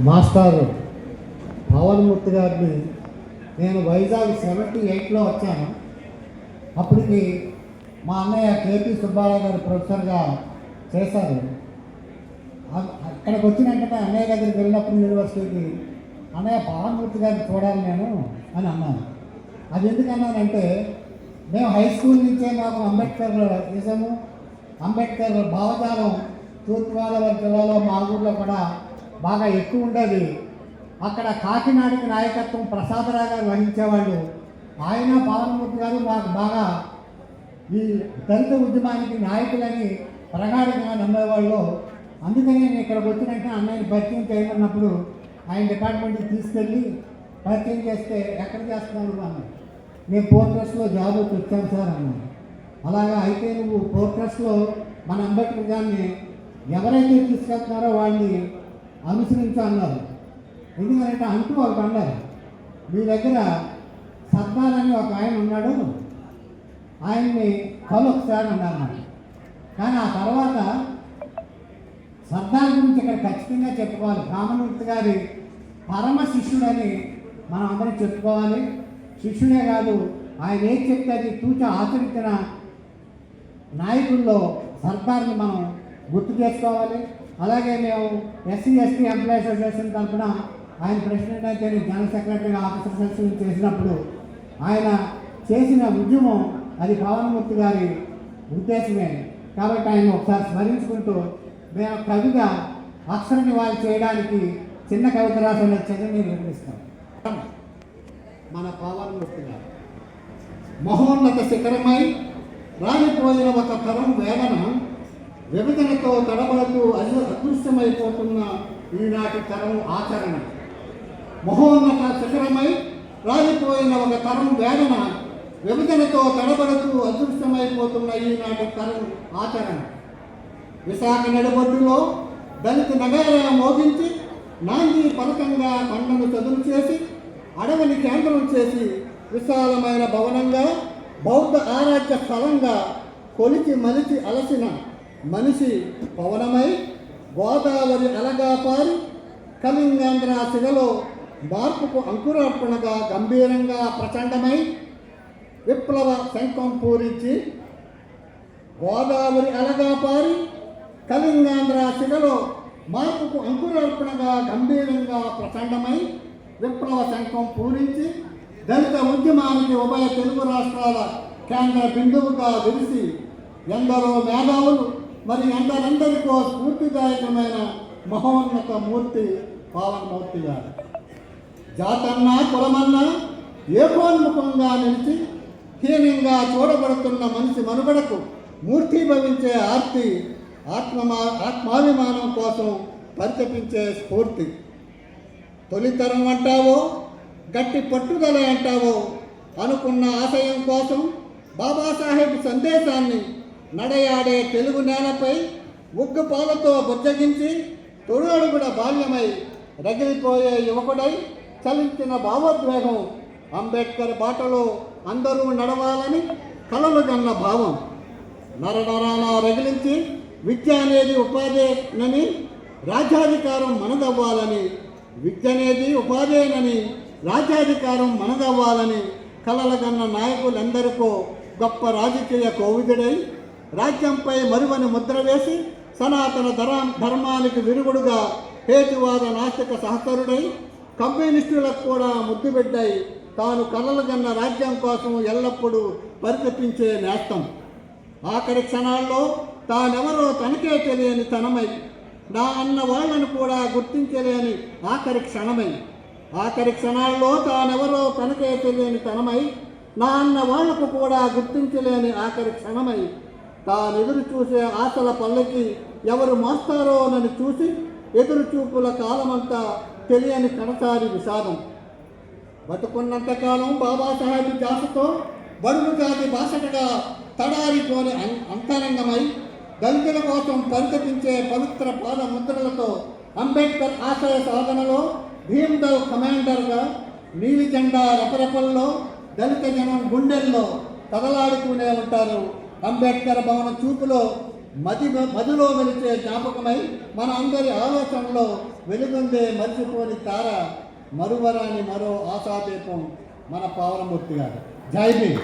Master పవన్మూర్తి గారిని నేను వైజాగ్ 78లో వచ్చాను. అప్పటికి మా అన్నయ్య కేపీ సుబ్బారావు గారు ప్రొఫెసర్గా చేశారు. అక్కడికి వచ్చిన వెంటనే అన్నయ్య దగ్గరికి వెళ్ళినప్పుడు యూనివర్సిటీకి అన్నయ్య పవన్మూర్తి గారిని చూడాలి నేను అని అన్నాను. అది ఎందుకన్నానంటే మేము హై స్కూల్ నుంచే మాకు అంబేద్కర్ నిజము అంబేద్కర్ భావజాలం తూర్పుగోదావరి జిల్లాలో మా ఊళ్ళో కూడా బాగా ఎక్కువ ఉండేది. అక్కడ కాకినాడకి నాయకత్వం ప్రసాదరావు గారు వహించేవాళ్ళు. ఆయన పవన్మూర్తి గారు మాకు బాగా ఈ దళిత ఉద్యమానికి నాయకులని ప్రగాఢంగా నమ్మేవాళ్ళు. అందుకని నేను ఇక్కడికి వచ్చినాక అన్నయ్యని పరిచయం చేయమన్నప్పుడు ఆయన డిపార్ట్మెంట్కి తీసుకెళ్ళి పరిచయం చేస్తే ఎక్కడ చేస్తున్నాను అన్నాను. నేను పోర్ట్ ట్రస్ట్లో జాబ్ వచ్చాను సార్ అన్నాను. అలాగా అయితే నువ్వు పోర్ట్ ట్రస్ట్లో మన అంబేద్కర్ గారిని ఎవరైతే తీసుకెళ్తున్నారో వాళ్ళని అనుసరించు అన్నారు. ఎందుకంటే అంటూ ఒకటి అన్నారు, మీ దగ్గర సర్దార్ అని ఒక ఆయన ఉన్నాడు, ఆయన్ని ఒకసారి అన్నారు. కానీ ఆ తర్వాత సర్దార్ గురించి ఇక్కడ ఖచ్చితంగా చెప్పుకోవాలి. రామమూర్తి గారి పరమ శిష్యుడని మనం అందరం చెప్పుకోవాలి. శిష్యుడే కాదు, ఆయన ఏం చెప్తే అది తూచ ఆచరించిన నాయకుల్లో సర్దార్ని మనం గుర్తు చేసుకోవాలి. అలాగే మేము ఎస్సీ ఎస్టీ ఎంప్లాయీస్ అసోసియేషన్ తరఫున ఆయన ప్రెసిడెంట్ అయితే జనరల్ సెక్రటరీగా ఆఫీసర్ సెక్షన్ చేసినప్పుడు ఆయన చేసిన ఉద్యమం అది పవన్మూర్తి గారి ఉద్దేశమే. కాబట్టి ఆయన ఒకసారి స్మరించుకుంటూ మేము కవిగా అక్షర నివాళి చేయడానికి చిన్న కవిత రాసిన చదివి నిర్వహిస్తాం. మన పవన్మూర్తి గారు మహోన్నత శిఖరమై రాలిపోయిన ఒక తరం వేదన విభజనతో తడబడుతూ అదృశ్యమైపోతున్న ఈనాటి తరం ఆచరణ. మహోన్నత శిఖరమై రాలిపోయిన ఒక తరం వేదన విభజనతో తడబడుతూ అదృశ్యమైపోతున్న ఈనాటి తరం ఆచరణ. విశాఖ నడిబొడ్డులో దళిత నగారా మోగించి నాంది పలకంగా కొండను చదును చేసి అడవిని కేంద్రం చేసి విశాలమైన భవనంగా బౌద్ధ ఆరాధ్య స్థలంగా కొలిచి మలిచి అలసిన మనిషి పవనమై గోదావరి అలగా పారి కళింగాంధ్ర శిలలో మార్పుకు అంకురార్పణగా గంభీరంగా ప్రచండమై విప్లవ శంఖం పూరించి గోదావరి అలగా పారి కళింగాంధ్ర శిలలో మార్పుకు అంకురార్పణగా గంభీరంగా ప్రచండమై విప్లవ శంఖం పూరించి దళిత ఉద్యమానికి ఉభయ తెలుగు రాష్ట్రాల కేంద్ర బిందువుగా వెలిసి ఎందరో మేధావులు మరి ఎందరందరికో స్ఫూర్తిదాయకమైన మహోన్నత మూర్తి పవన్మూర్తి గారు. జాతన్నా కులమన్నా ఏకోన్ముఖంగా నిలిచి హీనంగా చూడబడుతున్న మనిషి మనుగడకు మూర్తిభవించే ఆర్తి ఆత్మాభిమానం కోసం పరితపించే స్ఫూర్తి. తొలితరం అంటావో గట్టి పట్టుదల అంటావో అనుకున్న ఆశయం కోసం బాబాసాహెబ్ సందేశాన్ని నడయాడే తెలుగు నేలపై ఉగ్గుపాలతో బుజ్జగించి తొలి అడుగుల బాల్యమై రగిలిపోయే యువకుడై చలించిన భావోద్వేగం అంబేద్కర్ బాటలో అందరూ నడవాలని కలలు కన్న భావం. నరనరాన రగిలించి విద్య అనేది ఉపాధేనని రాజ్యాధికారం మనదవ్వాలని, విద్య అనేది ఉపాధేనని రాజ్యాధికారం మనదవ్వాలని కలలగన్న నాయకులందరికో గొప్ప రాజకీయ కోవిదుడై రాజ్యంపై మరువని ముద్ర వేసి సనాతన ధర్మానికి విరుగుడుగా హేతువాద నాస్తిక సహచరుడై కమ్యూనిస్టులకు కూడా ముద్దుబిడ్డై తాను కలలుగన్న రాజ్యం కోసం ఎల్లప్పుడూ పరితపించే నేస్తం. ఆఖరి క్షణాల్లో తానెవరో తనకే తెలియని తనమై నా అన్న వాళ్ళను కూడా గుర్తించలేని ఆఖరి క్షణమై, ఆఖరి క్షణాల్లో తానెవరో తనకే తెలియని తనమై నా అన్న వాళ్లకు కూడా గుర్తించలేని ఆఖరి క్షణమై తానెదురు చూసే ఆశల పల్లకి ఎవరు మోస్తారోనని చూసి ఎదురు చూపుల కాలమంతా తెలియని కడసారి విషాదం. బతుకున్నంతకాలం బాబాసాహెబ్ జాసతో బడుగు జాతి బాసటగా తడారిపోని అంతరంగమై దళితుల కోసం పరితపించే పవిత్ర పాద ముద్రలతో అంబేద్కర్ ఆశయ సాధనలో భీమ్దల్ కమాండర్గా నీలి జెండా రెపరెపల్లో దళిత జనం గుండెల్లో కదలాడుతూనే ఉంటారు. అంబేద్కర్ భవన చూపులో మదిలో వెలిచే జ్ఞాపకమై మన అందరి ఆలోచనలో వెలుగొందే మరిచిపోని తార మరువరాని మరో ఆశాదీపం మన పావనమూర్తి గారు. జై భీమ్.